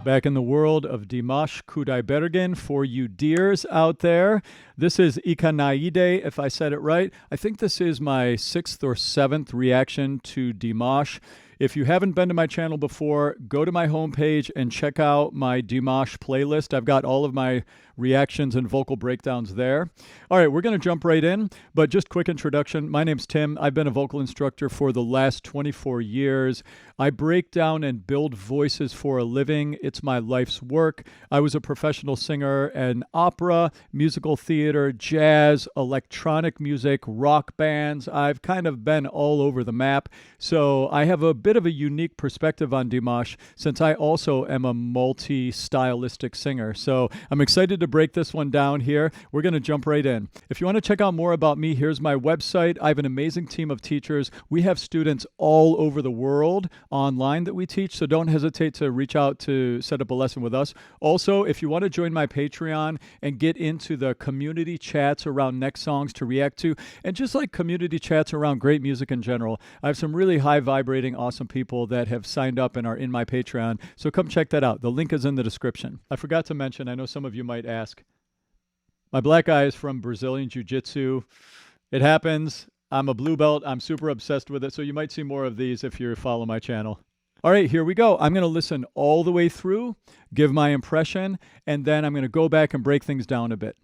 Back in the world of Dimash Kudaibergen for you dears out there. This is Ikanaide, if I said it right. I think this is my 6th or 7th reaction to Dimash. If you haven't been to my channel before, go to my homepage and check out my Dimash playlist. I've got all of my reactions and vocal breakdowns there. All right, we're going to jump right in, but just quick introduction. My name's Tim. I've been a vocal instructor for the last 24 years. I break down and build voices for a living. It's my life's work. I was a professional singer in opera, musical theater, jazz, electronic music, rock bands. I've kind of been all over the map. So I have a bit of a unique perspective on Dimash since I also am a multi-stylistic singer. So I'm excited to break this one down here. We're going to jump right in. If you want to check out more about me, here's my website. I have an amazing team of teachers. We have students all over the world online that we teach, so don't hesitate to reach out to set up a lesson with us. Also, if you want to join my Patreon and get into the community chats around next songs to react to, and just like community chats around great music in general, I have some really high vibrating, awesome people that have signed up and are in my Patreon, so come check that out. The link is in the description. I forgot to mention, I know some of you might ask, my black eye is from Brazilian Jiu-Jitsu. It happens. I'm a blue belt. I'm super obsessed with it, so you might see more of these if you follow my channel. All right, here we go. I'm going to listen all the way through, give my impression, and then I'm going to go back and break things down a bit.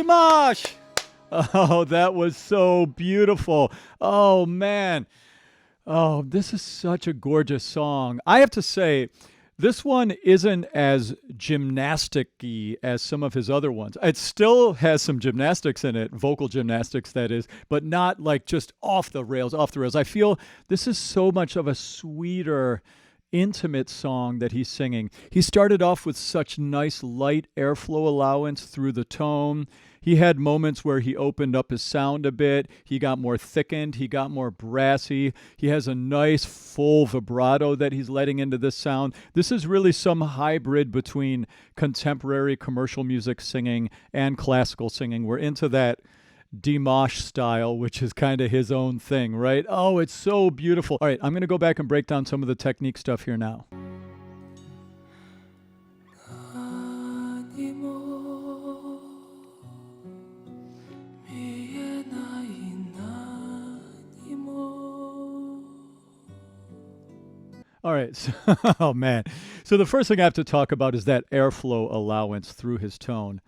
Dimash! Oh, that was so beautiful. Oh, man. Oh, this is such a gorgeous song. I have to say, this one isn't as gymnastic-y as some of his other ones. It still has some gymnastics in it, vocal gymnastics, that is, but not like just off the rails, off the rails. I feel this is so much of a sweeter, intimate song that he's singing. He started off with such nice light airflow allowance through the tone. He had moments where he opened up his sound a bit. He got more thickened. He got more brassy. He has a nice full vibrato that he's letting into this sound. This is really some hybrid between contemporary commercial music singing and classical singing. We're into that Dimash style, which is kind of his own thing, right? Oh, it's so beautiful. All right, I'm going to go back and break down some of the technique stuff here now. All right. So, oh, man. So the first thing I have to talk about is that airflow allowance through his tone.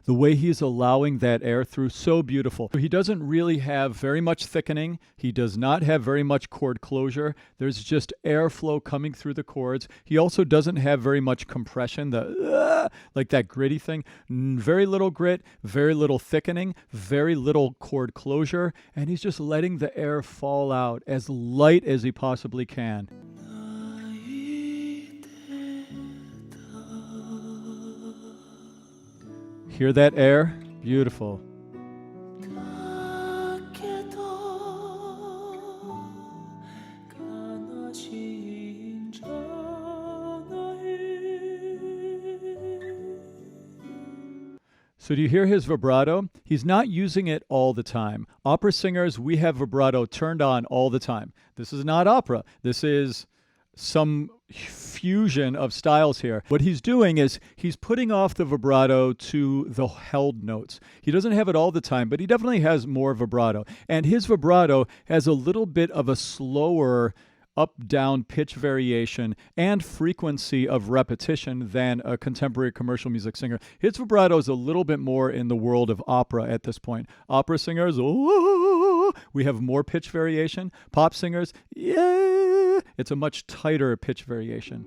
The way he's allowing that air through, so beautiful. He doesn't really have very much thickening. He does not have very much chord closure. There's just airflow coming through the chords. He also doesn't have very much compression, like that gritty thing. Very little grit, very little thickening, very little chord closure, and he's just letting the air fall out as light as he possibly can. Hear that air? Beautiful. So do you hear his vibrato? He's not using it all the time. Opera singers, we have vibrato turned on all the time. This is not opera. This is some fusion of styles here. What he's doing is he's putting off the vibrato to the held notes. He doesn't have it all the time, but he definitely has more vibrato. And his vibrato has a little bit of a slower up-down pitch variation and frequency of repetition than a contemporary commercial music singer. His vibrato is a little bit more in the world of opera at this point. Opera singers, oh, we have more pitch variation. Pop singers, yeah, it's a much tighter pitch variation.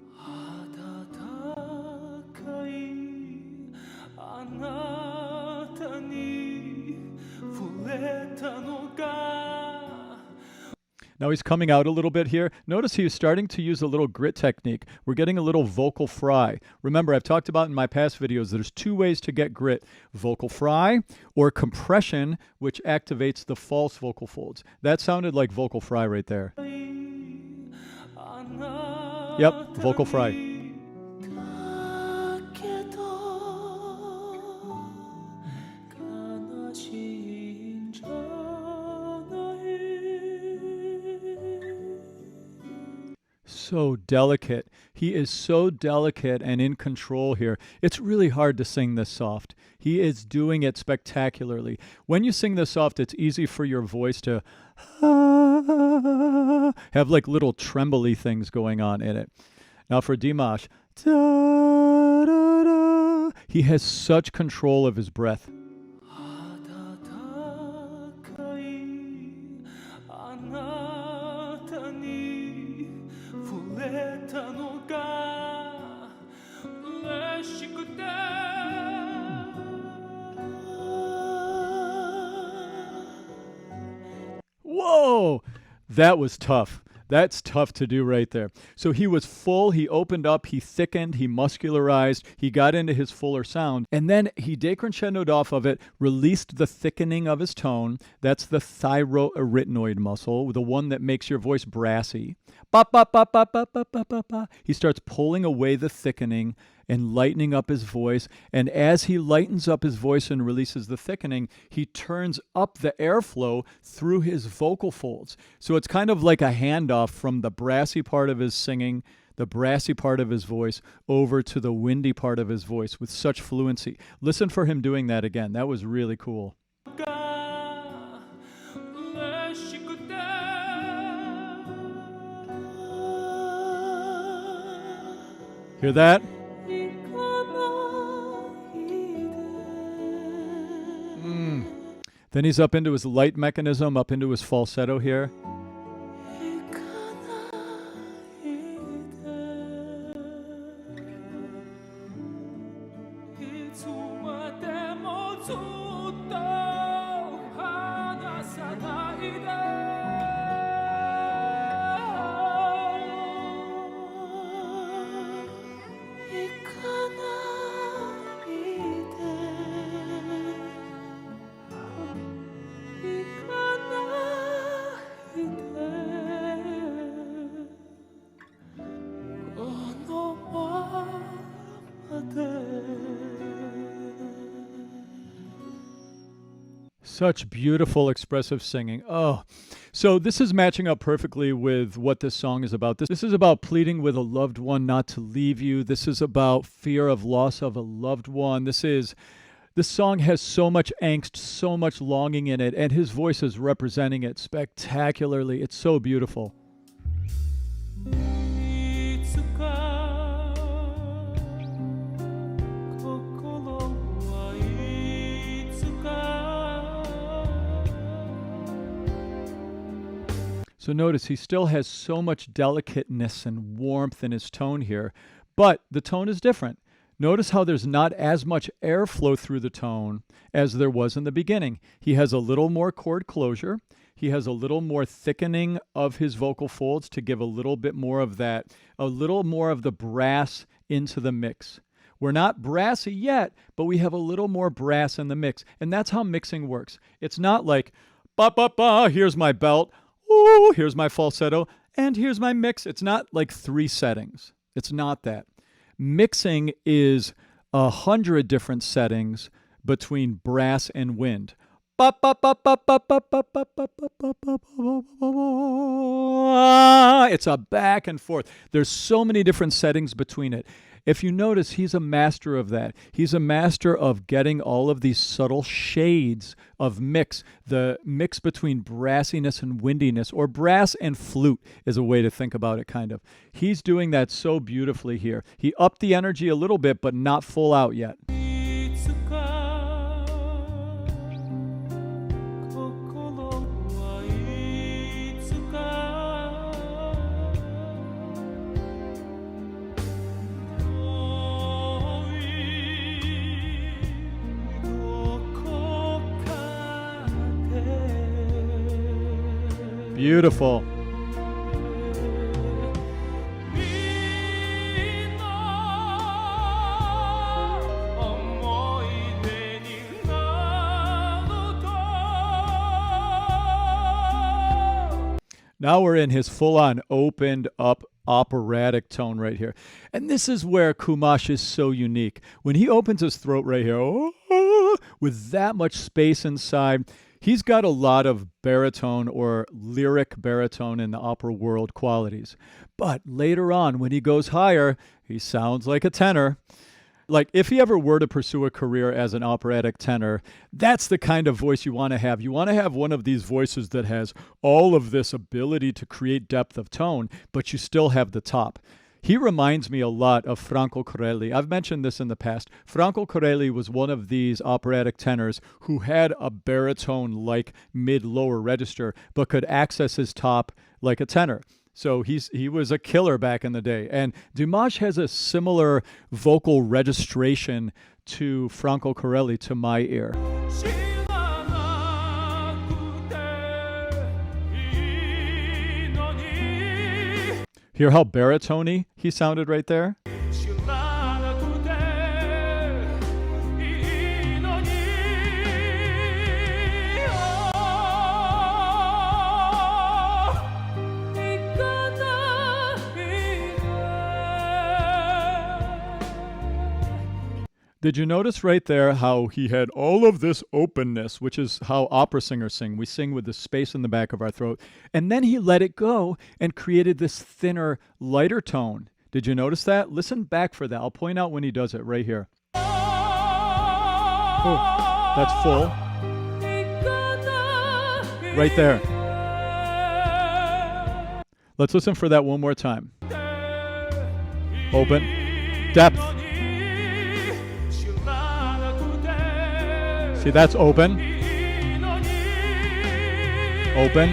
Now he's coming out a little bit here. Notice he's starting to use a little grit technique. We're getting a little vocal fry. Remember, I've talked about in my past videos, there's two ways to get grit. Vocal fry or compression, which activates the false vocal folds. That sounded like vocal fry right there. Yep, vocal fry. So delicate. He is so delicate and in control here. It's really hard to sing this soft. He is doing it spectacularly. When you sing this soft, it's easy for your voice to have like little trembly things going on in it. Now for Dimash, he has such control of his breath. Whoa, that was tough. That's tough to do right there. So he was full, he opened up, he thickened, he muscularized, he got into his fuller sound, and then he decrescendoed off of it, released the thickening of his tone. That's the thyroarytenoid muscle, the one that makes your voice brassy. Ba, ba, ba, ba, ba, ba, ba, ba, ba. He starts pulling away the thickening and lightening up his voice. And as he lightens up his voice and releases the thickening, he turns up the airflow through his vocal folds. So it's kind of like a handoff from the brassy part of his singing, the brassy part of his voice, over to the windy part of his voice with such fluency. Listen for him doing that again. That was really cool. Hear that? Then he's up into his light mechanism, up into his falsetto here. Such beautiful, expressive singing. Oh, so this is matching up perfectly with what this song is about. This is about pleading with a loved one not to leave you. This is about fear of loss of a loved one. This song has so much angst, so much longing in it, and his voice is representing it spectacularly. It's so beautiful. So notice he still has so much delicateness and warmth in his tone here, but the tone is different. Notice how there's not as much airflow through the tone as there was in the beginning. He has a little more chord closure. He has a little more thickening of his vocal folds to give a little bit more of that, a little more of the brass into the mix. We're not brassy yet, but we have a little more brass in the mix. And that's how mixing works. It's not like, ba, ba, ba, here's my belt. Ooh, here's my falsetto, and here's my mix. It's not like 3 settings. It's not that. Mixing is 100 different settings between brass and wind. It's a back and forth. There's so many different settings between it. If you notice, he's a master of that. He's a master of getting all of these subtle shades of mix. The mix between brassiness and windiness, or brass and flute is a way to think about it, kind of. He's doing that so beautifully here. He upped the energy a little bit, but not full out yet. Beautiful. Now we're in his full-on opened up operatic tone right here. And this is where Dimash is so unique. When he opens his throat right here, with that much space inside, he's got a lot of baritone or lyric baritone in the opera world qualities. But later on, when he goes higher, he sounds like a tenor. Like, if he ever were to pursue a career as an operatic tenor, that's the kind of voice you want to have. You want to have one of these voices that has all of this ability to create depth of tone, but you still have the top. He reminds me a lot of Franco Corelli. I've mentioned this in the past. Franco Corelli was one of these operatic tenors who had a baritone-like mid-lower register, but could access his top like a tenor. So he was a killer back in the day. And Dimash has a similar vocal registration to Franco Corelli to my ear. Hear how baritone-y he sounded right there? Did you notice right there how he had all of this openness, which is how opera singers sing. We sing with the space in the back of our throat. And then he let it go and created this thinner, lighter tone. Did you notice that? Listen back for that. I'll point out when he does it right here. Oh, that's full. Right there. Let's listen for that one more time. Open. Depth. See, that's open. Open.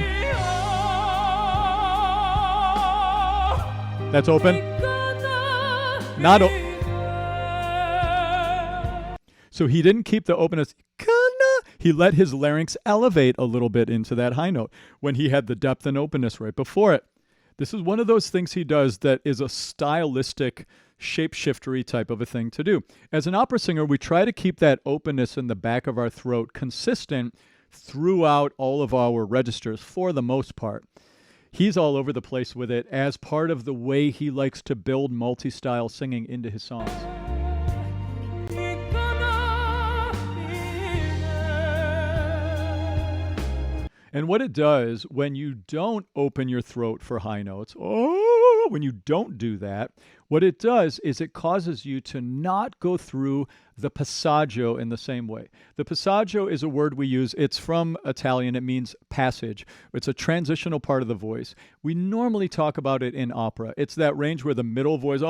That's open. Not open. So he didn't keep the openness. He let his larynx elevate a little bit into that high note when he had the depth and openness right before it. This is one of those things he does that is a stylistic, shapeshiftery type of a thing to do. As an opera singer, we try to keep that openness in the back of our throat consistent throughout all of our registers for the most part. He's all over the place with it as part of the way he likes to build multi-style singing into his songs. And what it does when you don't open your throat for high notes, when you don't do that, what it does is it causes you to not go through the passaggio in the same way. The passaggio is a word we use. It's from Italian. It means passage. It's a transitional part of the voice. We normally talk about it in opera. It's that range where the middle voice,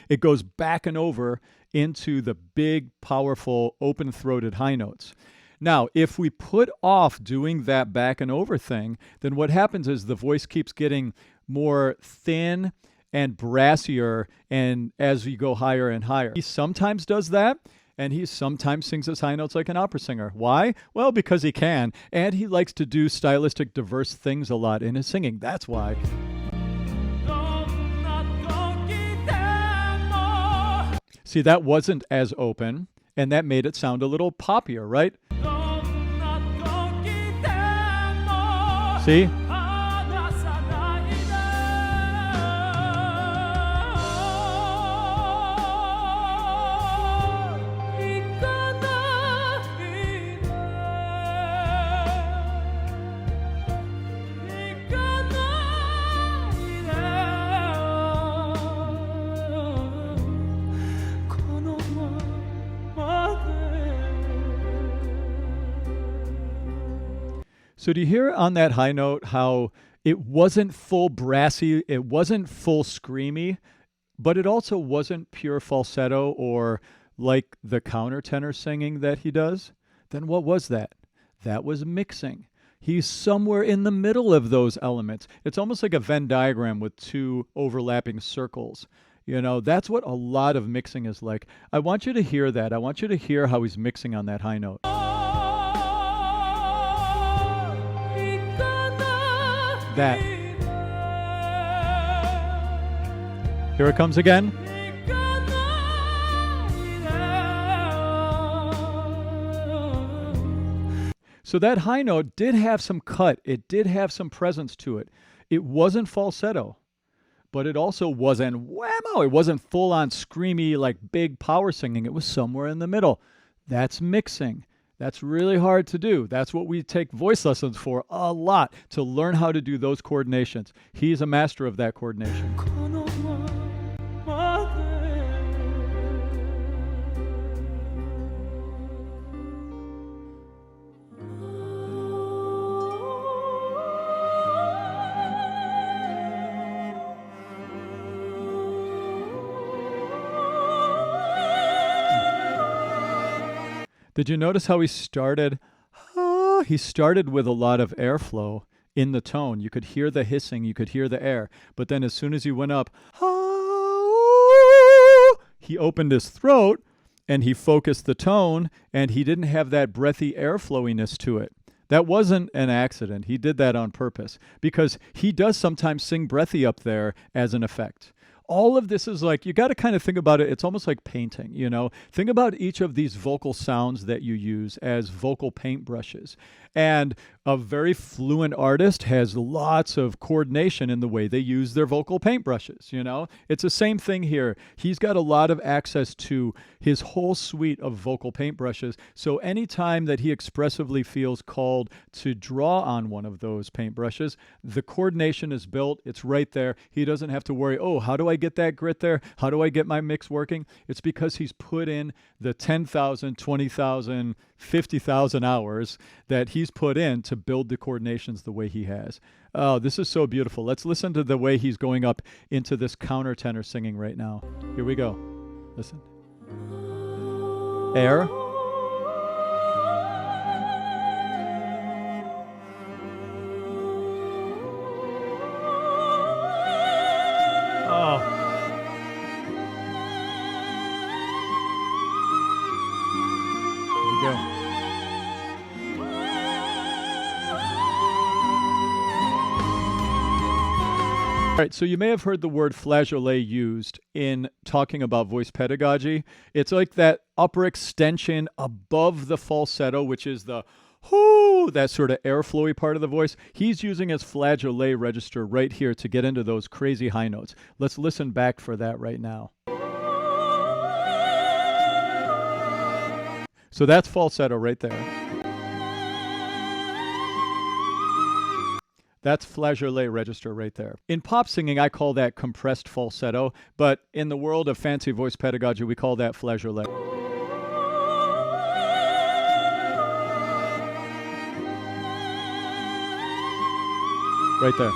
it goes back and over into the big, powerful, open-throated high notes. Now, if we put off doing that back and over thing, then what happens is the voice keeps getting more thin and brassier, and as you go higher and higher. He sometimes does that, and he sometimes sings his high notes like an opera singer. Why? Well, because he can, and he likes to do stylistic, diverse things a lot in his singing. That's why. See, that wasn't as open, and that made it sound a little poppier, right? See? So do you hear on that high note how it wasn't full brassy, it wasn't full screamy, but it also wasn't pure falsetto or like the countertenor singing that he does? Then what was that? That was mixing. He's somewhere in the middle of those elements. It's almost like a Venn diagram with two overlapping circles. You know, that's what a lot of mixing is like. I want you to hear that. I want you to hear how he's mixing on that high note. That. Here it comes again. So that high note did have some cut. It did have some presence to it. It wasn't falsetto, but it also wasn't whammo. It wasn't full-on screamy, like big power singing. It was somewhere in the middle. That's mixing. That's really hard to do. That's what we take voice lessons for a lot, to learn how to do those coordinations. He's a master of that coordination. Did you notice how he started? He started with a lot of airflow in the tone. You could hear the hissing, you could hear the air. But then as soon as he went up, he opened his throat and he focused the tone, and he didn't have that breathy airflowiness to it. That wasn't an accident. He did that on purpose because he does sometimes sing breathy up there as an effect. All of this is like, you got to kind of think about it. It's almost like painting, you know. Think about each of these vocal sounds that you use as vocal paintbrushes. And a very fluent artist has lots of coordination in the way they use their vocal paintbrushes, you know. It's the same thing here. He's got a lot of access to his whole suite of vocal paintbrushes. So anytime that he expressively feels called to draw on one of those paintbrushes, the coordination is built. It's right there. He doesn't have to worry, oh, how do I get that grit there? How do I get my mix working? It's because he's put in the 10,000, 20,000, 50,000 hours that he's put in to build the coordinations the way he has. Oh, this is so beautiful. Let's listen to the way he's going up into this countertenor singing right now. Here we go. Listen. Air. go. All right, so you may have heard the word flageolet used in talking about voice pedagogy. It's like that upper extension above the falsetto, which is the whoo, that sort of airflowy part of the voice. He's using his flageolet register right here to get into those crazy high notes. Let's listen back for that right now. So that's falsetto right there. That's flageolet register right there. In pop singing, I call that compressed falsetto, but in the world of fancy voice pedagogy, we call that flageolet. Right there.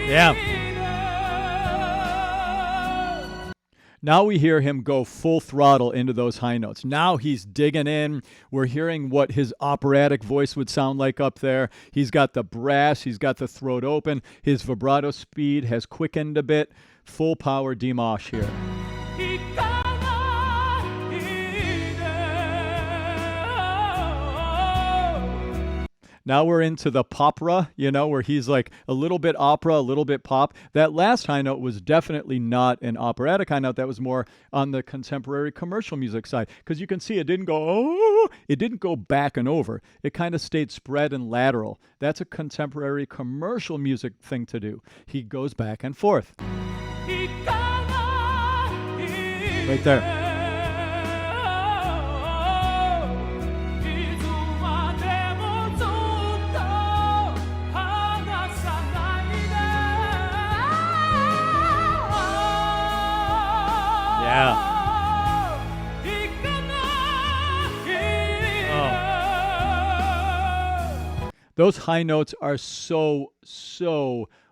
Yeah. Now we hear him go full throttle into those high notes. Now he's digging in. We're hearing what his operatic voice would sound like up there. He's got the brass. He's got the throat open. His vibrato speed has quickened a bit. Full power Dimash here. Now we're into the popra, where he's like a little bit opera, a little bit pop. That last high note was definitely not an operatic high note. That was more on the contemporary commercial music side. Because you can see it didn't go, oh, it didn't go back and over. It kind of stayed spread and lateral. That's a contemporary commercial music thing to do. He goes back and forth. Right there. Yeah. Oh. Those high notes are so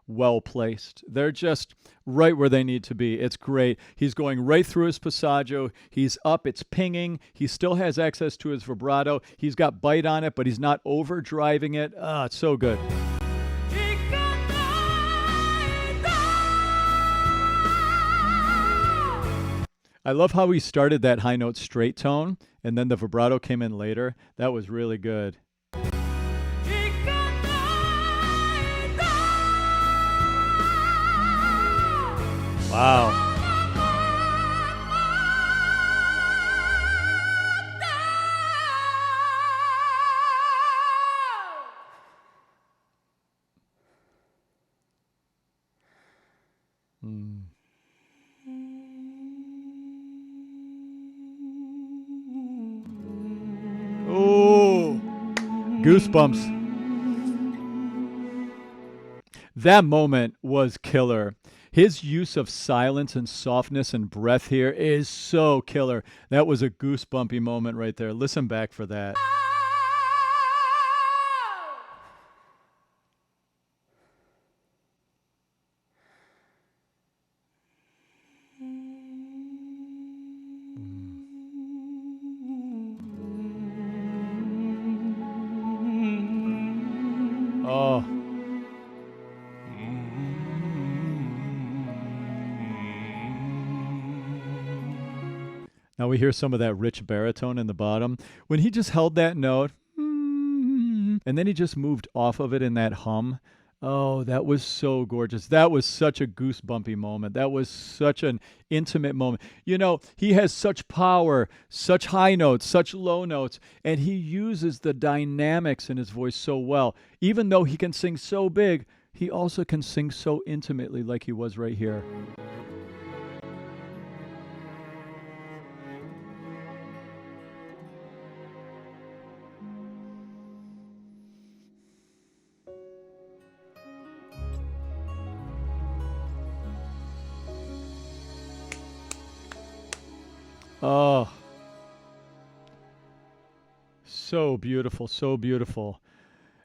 well placed. They're just right where they need to be. It's great. He's going right through his passaggio. He's up. It's pinging. He still has access to his vibrato. He's got bite on it, but he's not overdriving it. It's so good. I love how he started that high note straight tone, and then the vibrato came in later. That was really good. Wow. Oh, goosebumps. That moment was killer. His use of silence and softness and breath here is so killer. That was a goosebumpy moment right there. Listen back for that. Oh. Now we hear some of that rich baritone in the bottom. When he just held that note, and then he just moved off of it in that hum. Oh, that was so gorgeous. That was such a goosebumpy moment. That was such an intimate moment. He has such power, such high notes, such low notes, and he uses the dynamics in his voice so well. Even though he can sing so big, he also can sing so intimately like he was right here. Oh, so beautiful, so beautiful.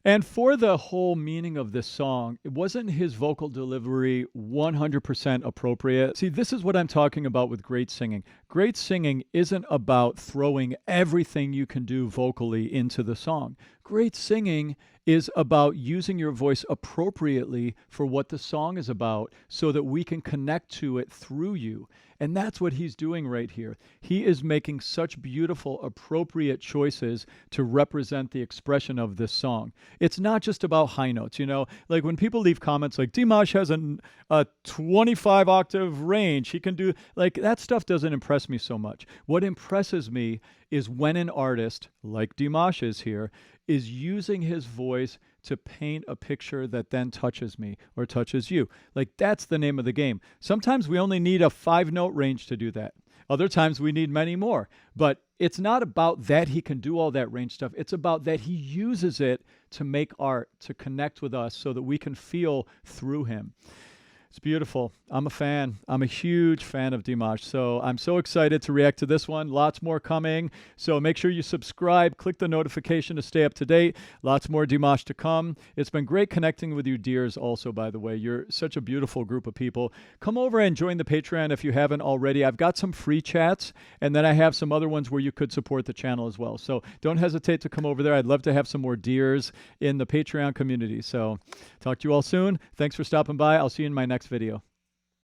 And for the whole meaning of this song, it wasn't his vocal delivery 100% appropriate. See, this is what I'm talking about with great singing. Great singing isn't about throwing everything you can do vocally into the song. Great singing is about using your voice appropriately for what the song is about so that we can connect to it through you. And that's what he's doing right here. He is making such beautiful, appropriate choices to represent the expression of this song. It's not just about high notes, you know? Like when people leave comments like, Dimash has a 25 octave range, he can do, like, that stuff doesn't impress me so much. What impresses me is when an artist, like Dimash is here, is using his voice to paint a picture that then touches me or touches you. Like, that's the name of the game. Sometimes we only need a 5-note range to do that. Other times we need many more. But it's not about that he can do all that range stuff. It's about that he uses it to make art, to connect with us so that we can feel through him. It's beautiful. I'm a fan. I'm a huge fan of Dimash. So I'm so excited to react to this one. Lots more coming. So make sure you subscribe. Click the notification to stay up to date. Lots more Dimash to come. It's been great connecting with you, dears, also, by the way. You're such a beautiful group of people. Come over and join the Patreon if you haven't already. I've got some free chats, and then I have some other ones where you could support the channel as well. So don't hesitate to come over there. I'd love to have some more dears in the Patreon community. So talk to you all soon. Thanks for stopping by. I'll see you in my next video.